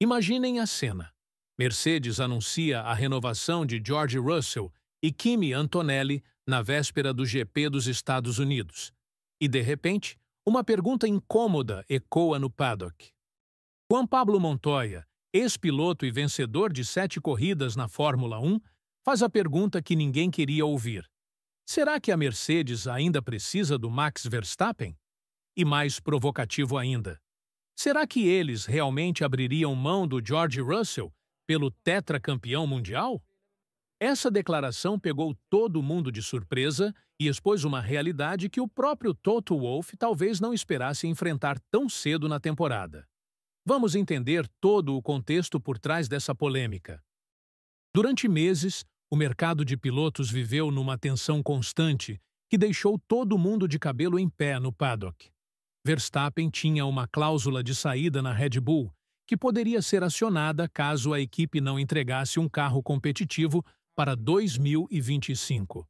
Imaginem a cena. Mercedes anuncia a renovação de George Russell e Kimi Antonelli na véspera do GP dos Estados Unidos. E, de repente, uma pergunta incômoda ecoa no paddock. Juan Pablo Montoya, ex-piloto e vencedor de 7 corridas na Fórmula 1, faz a pergunta que ninguém queria ouvir. Será que a Mercedes ainda precisa do Max Verstappen? E mais provocativo ainda, será que eles realmente abririam mão do George Russell pelo tetracampeão mundial? Essa declaração pegou todo mundo de surpresa e expôs uma realidade que o próprio Toto Wolff talvez não esperasse enfrentar tão cedo na temporada. Vamos entender todo o contexto por trás dessa polêmica. Durante meses, o mercado de pilotos viveu numa tensão constante que deixou todo mundo de cabelo em pé no paddock. Verstappen tinha uma cláusula de saída na Red Bull, que poderia ser acionada caso a equipe não entregasse um carro competitivo para 2025.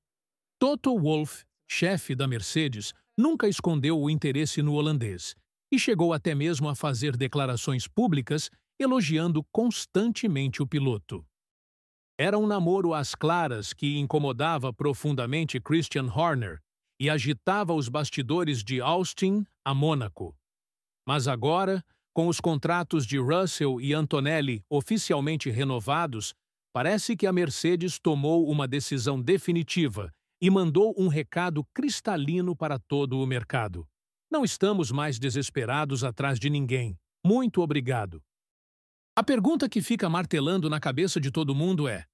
Toto Wolff, chefe da Mercedes, nunca escondeu o interesse no holandês e chegou até mesmo a fazer declarações públicas elogiando constantemente o piloto. Era um namoro às claras que incomodava profundamente Christian Horner e agitava os bastidores de Austin a Mônaco. Mas agora, com os contratos de Russell e Antonelli oficialmente renovados, parece que a Mercedes tomou uma decisão definitiva e mandou um recado cristalino para todo o mercado. Não estamos mais desesperados atrás de ninguém. Muito obrigado. A pergunta que fica martelando na cabeça de todo mundo é: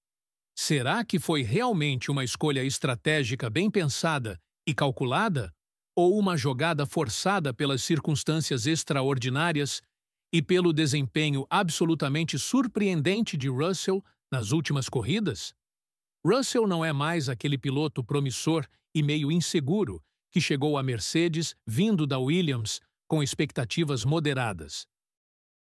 será que foi realmente uma escolha estratégica bem pensada e calculada, ou uma jogada forçada pelas circunstâncias extraordinárias e pelo desempenho absolutamente surpreendente de Russell nas últimas corridas? Russell não é mais aquele piloto promissor e meio inseguro que chegou à Mercedes vindo da Williams com expectativas moderadas.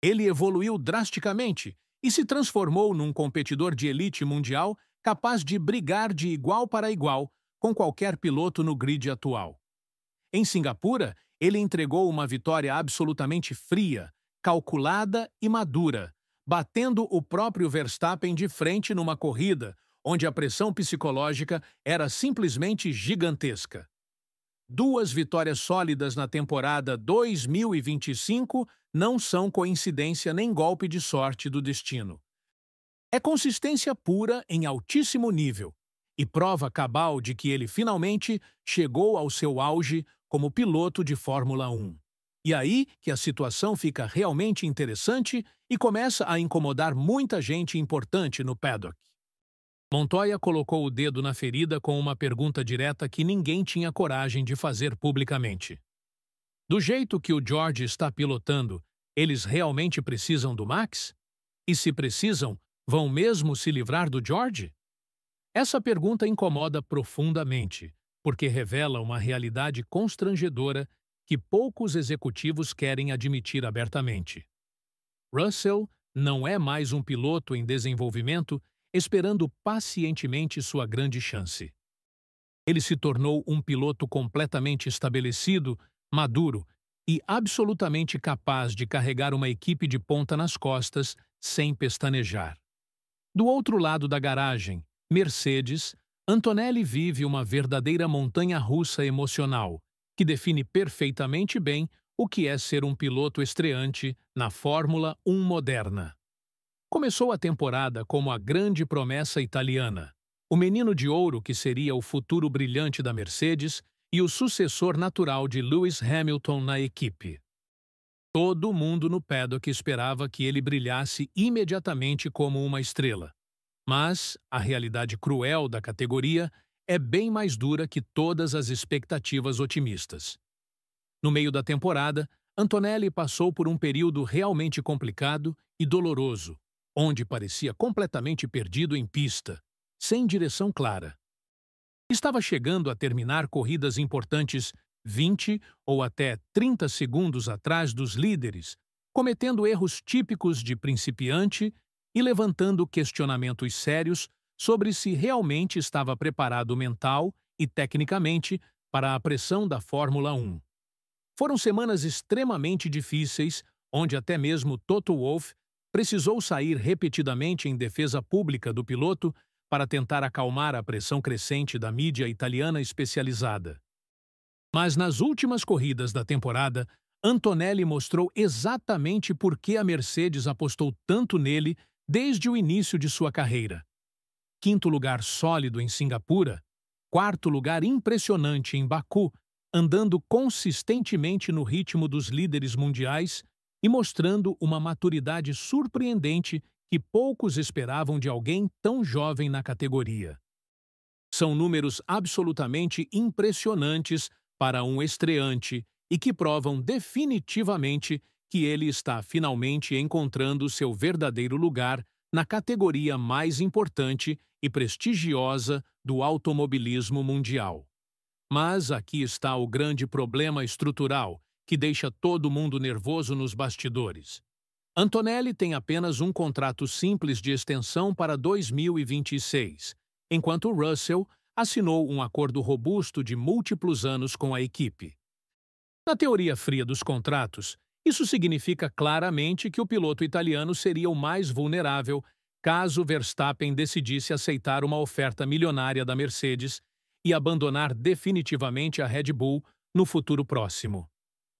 Ele evoluiu drasticamente e se transformou num competidor de elite mundial capaz de brigar de igual para igual com qualquer piloto no grid atual. Em Singapura, ele entregou uma vitória absolutamente fria, calculada e madura, batendo o próprio Verstappen de frente numa corrida onde a pressão psicológica era simplesmente gigantesca. 2 vitórias sólidas na temporada 2025 não são coincidência nem golpe de sorte do destino. É consistência pura em altíssimo nível e prova cabal de que ele finalmente chegou ao seu auge como piloto de Fórmula 1. E aí que a situação fica realmente interessante e começa a incomodar muita gente importante no paddock. Montoya colocou o dedo na ferida com uma pergunta direta que ninguém tinha coragem de fazer publicamente. Do jeito que o George está pilotando, eles realmente precisam do Max? E se precisam, vão mesmo se livrar do George? Essa pergunta incomoda profundamente, porque revela uma realidade constrangedora que poucos executivos querem admitir abertamente. Russell não é mais um piloto em desenvolvimento esperando pacientemente sua grande chance. Ele se tornou um piloto completamente estabelecido, maduro e absolutamente capaz de carregar uma equipe de ponta nas costas sem pestanejar. Do outro lado da garagem, Mercedes, Antonelli vive uma verdadeira montanha-russa emocional, que define perfeitamente bem o que é ser um piloto estreante na Fórmula 1 moderna. Começou a temporada como a grande promessa italiana, o menino de ouro que seria o futuro brilhante da Mercedes e o sucessor natural de Lewis Hamilton na equipe. Todo mundo no paddock esperava que ele brilhasse imediatamente como uma estrela. Mas a realidade cruel da categoria é bem mais dura que todas as expectativas otimistas. No meio da temporada, Antonelli passou por um período realmente complicado e doloroso, onde parecia completamente perdido em pista, sem direção clara. Estava chegando a terminar corridas importantes 20 ou até 30 segundos atrás dos líderes, cometendo erros típicos de principiante e levantando questionamentos sérios sobre se realmente estava preparado mental e tecnicamente para a pressão da Fórmula 1. Foram semanas extremamente difíceis, onde até mesmo Toto Wolff precisou sair repetidamente em defesa pública do piloto para tentar acalmar a pressão crescente da mídia italiana especializada. Mas nas últimas corridas da temporada, Antonelli mostrou exatamente por que a Mercedes apostou tanto nele desde o início de sua carreira. Quinto lugar sólido em Singapura, quarto lugar impressionante em Baku, andando consistentemente no ritmo dos líderes mundiais e mostrando uma maturidade surpreendente que poucos esperavam de alguém tão jovem na categoria. São números absolutamente impressionantes para um estreante e que provam definitivamente que ele está finalmente encontrando seu verdadeiro lugar na categoria mais importante e prestigiosa do automobilismo mundial. Mas aqui está o grande problema estrutural que deixa todo mundo nervoso nos bastidores. Antonelli tem apenas um contrato simples de extensão para 2026, enquanto Russell assinou um acordo robusto de múltiplos anos com a equipe. Na teoria fria dos contratos, isso significa claramente que o piloto italiano seria o mais vulnerável caso Verstappen decidisse aceitar uma oferta milionária da Mercedes e abandonar definitivamente a Red Bull no futuro próximo.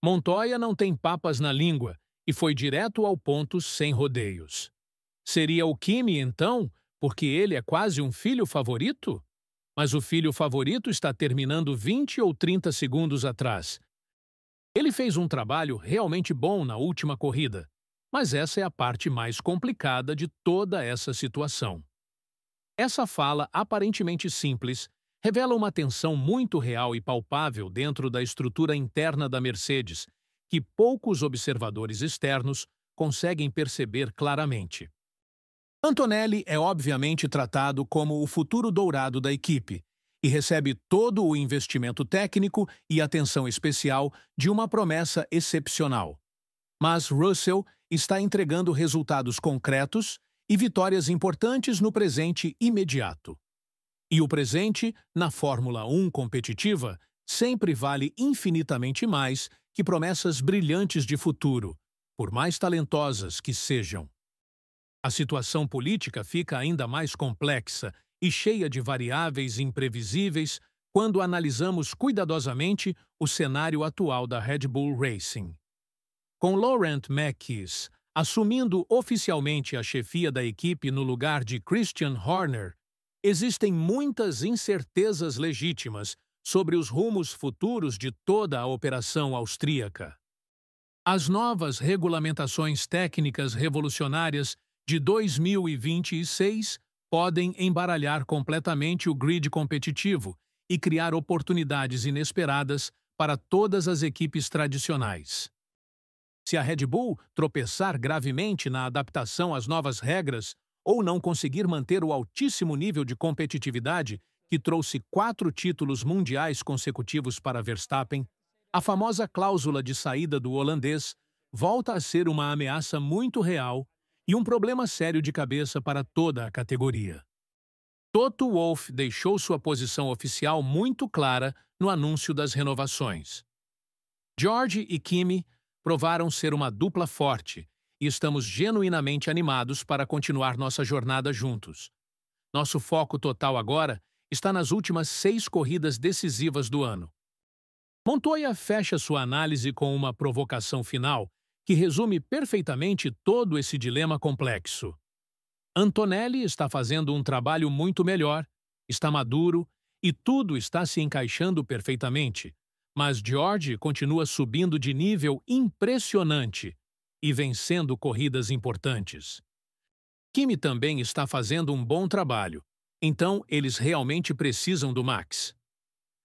Montoya não tem papas na língua e foi direto ao ponto sem rodeios. Seria o Kimi, então, porque ele é quase um filho favorito? Mas o filho favorito está terminando 20 ou 30 segundos atrás. Ele fez um trabalho realmente bom na última corrida, mas essa é a parte mais complicada de toda essa situação. Essa fala aparentemente simples revela uma tensão muito real e palpável dentro da estrutura interna da Mercedes, que poucos observadores externos conseguem perceber claramente. Antonelli é obviamente tratado como o futuro dourado da equipe e recebe todo o investimento técnico e atenção especial de uma promessa excepcional. Mas Russell está entregando resultados concretos e vitórias importantes no presente imediato. E o presente, na Fórmula 1 competitiva, sempre vale infinitamente mais que promessas brilhantes de futuro, por mais talentosas que sejam. A situação política fica ainda mais complexa e cheia de variáveis imprevisíveis quando analisamos cuidadosamente o cenário atual da Red Bull Racing. Com Laurent Mekies assumindo oficialmente a chefia da equipe no lugar de Christian Horner, existem muitas incertezas legítimas sobre os rumos futuros de toda a operação austríaca. As novas regulamentações técnicas revolucionárias de 2026 podem embaralhar completamente o grid competitivo e criar oportunidades inesperadas para todas as equipes tradicionais. Se a Red Bull tropeçar gravemente na adaptação às novas regras ou não conseguir manter o altíssimo nível de competitividade que trouxe 4 títulos mundiais consecutivos para Verstappen, a famosa cláusula de saída do holandês volta a ser uma ameaça muito real e um problema sério de cabeça para toda a categoria. Toto Wolff deixou sua posição oficial muito clara no anúncio das renovações. George e Kimi provaram ser uma dupla forte e estamos genuinamente animados para continuar nossa jornada juntos. Nosso foco total agora está nas últimas 6 corridas decisivas do ano. Montoya fecha sua análise com uma provocação final que resume perfeitamente todo esse dilema complexo. Antonelli está fazendo um trabalho muito melhor, está maduro e tudo está se encaixando perfeitamente, mas George continua subindo de nível impressionante e vencendo corridas importantes. Kimi também está fazendo um bom trabalho, então eles realmente precisam do Max.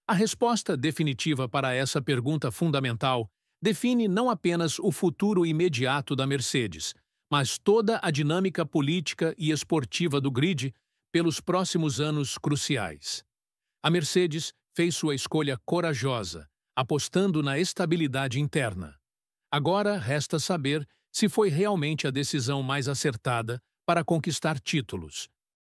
A resposta definitiva para essa pergunta fundamental define não apenas o futuro imediato da Mercedes, mas toda a dinâmica política e esportiva do grid pelos próximos anos cruciais. A Mercedes fez sua escolha corajosa, apostando na estabilidade interna. Agora resta saber se foi realmente a decisão mais acertada para conquistar títulos,